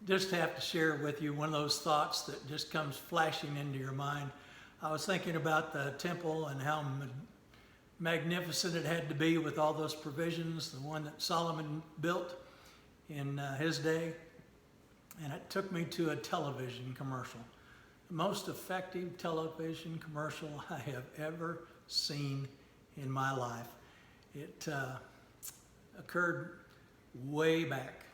Just have to share with you one of those thoughts that just comes flashing into your mind. I was thinking about the temple and how magnificent it had to be with all those provisions, the one that Solomon built in his day. And it took me to a television commercial. The most effective television commercial I have ever seen in my life. It occurred way back.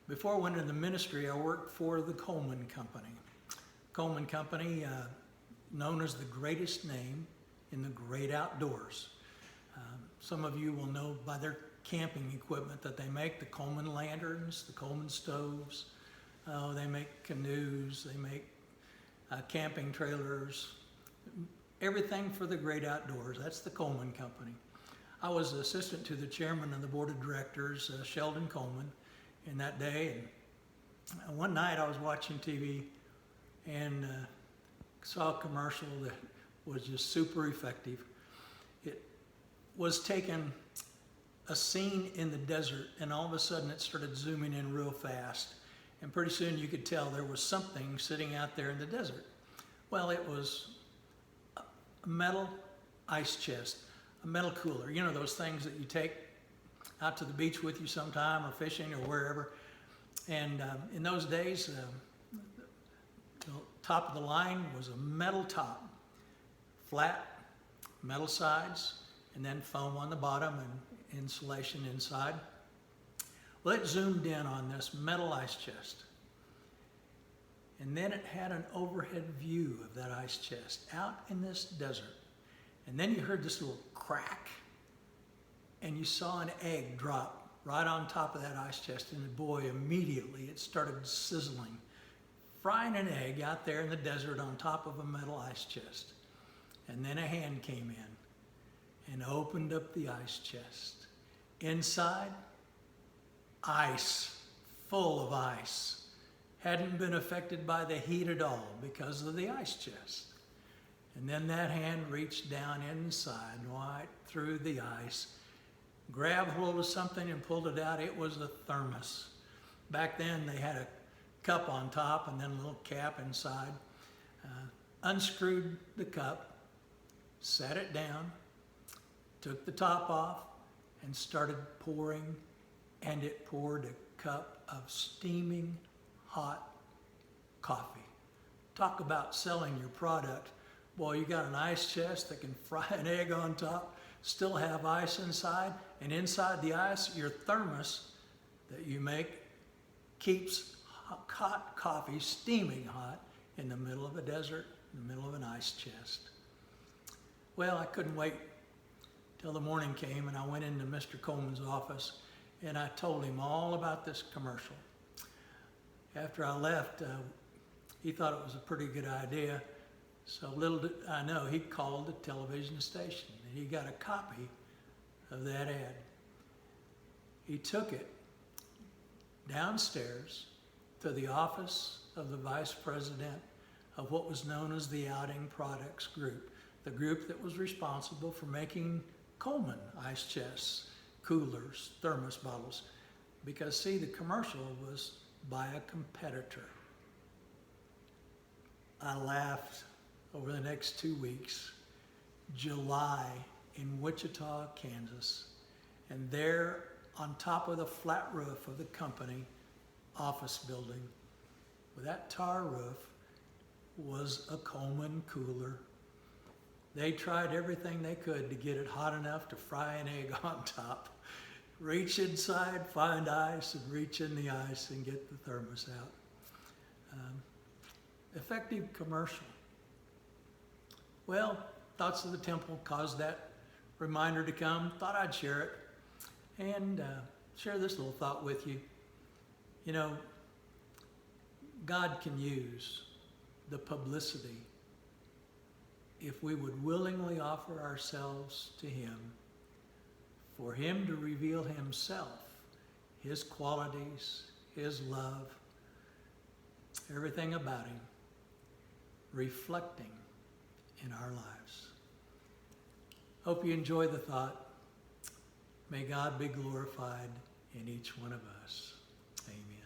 Before I went into the ministry, I worked for the Coleman Company. Coleman Company, known as the greatest name in the great outdoors. Some of you will know by their camping equipment that they make the Coleman lanterns, the Coleman stoves. They make canoes, they make camping trailers, everything for the great outdoors. That's the Coleman Company. I was assistant to the chairman of the board of directors, Sheldon Coleman, in that day. And one night I was watching TV and saw a commercial that was just super effective. It was taking a scene in the desert, and all of a sudden it started zooming in real fast. And pretty soon you could tell there was something sitting out there in the desert. Well, it was a metal ice chest, a metal cooler. You know those things that you take out to the beach with you sometime, or fishing, or wherever. And in those days, the top of the line was a metal top, flat metal sides, and then foam on the bottom and insulation inside. Well, it zoomed in on this metal ice chest. And then it had an overhead view of that ice chest out in this desert. And then you heard this little crack, and you saw an egg drop right on top of that ice chest. And boy, immediately it started sizzling, frying an egg out there in the desert on top of a metal ice chest. And then a hand came in and opened up the ice chest. Inside, ice, full of ice. Hadn't been affected by the heat at all because of the ice chest. And then that hand reached down inside, right through the ice, grabbed hold of something and pulled it out. It was a thermos. Back then they had a cup on top and then a little cap inside. Unscrewed the cup, set it down, took the top off, and started pouring, and it poured a cup of steaming hot coffee. Talk about selling your product. Boy, you got an ice chest that can fry an egg on top, still have ice inside, and inside the ice, your thermos that you make keeps hot coffee steaming hot in the middle of a desert, in the middle of an ice chest. Well, I couldn't wait till the morning came, and I went into Mr. Coleman's office, and I told him all about this commercial. After I left, he thought it was a pretty good idea. So little did I know, he called the television station, and he got a copy of that ad. He took it downstairs to the office of the vice president of what was known as the Outing Products Group, the group that was responsible for making Coleman ice chests, coolers, thermos bottles. Because see, the commercial was by a competitor. I laughed over the next 2 weeks. July in Wichita, Kansas. And there on top of the flat roof of the company office building, with that tar roof, was a Coleman cooler. They tried everything they could to get it hot enough to fry an egg on top. Reach inside, find ice, and reach in the ice and get the thermos out. Effective commercial. Well, thoughts of the temple caused that reminder to come. Thought I'd share it and share this little thought with you. You know, God can use the publicity if we would willingly offer ourselves to Him, for Him to reveal Himself, His qualities, His love, everything about Him, reflecting in our lives. Hope you enjoy the thought. May God be glorified in each one of us. Amen.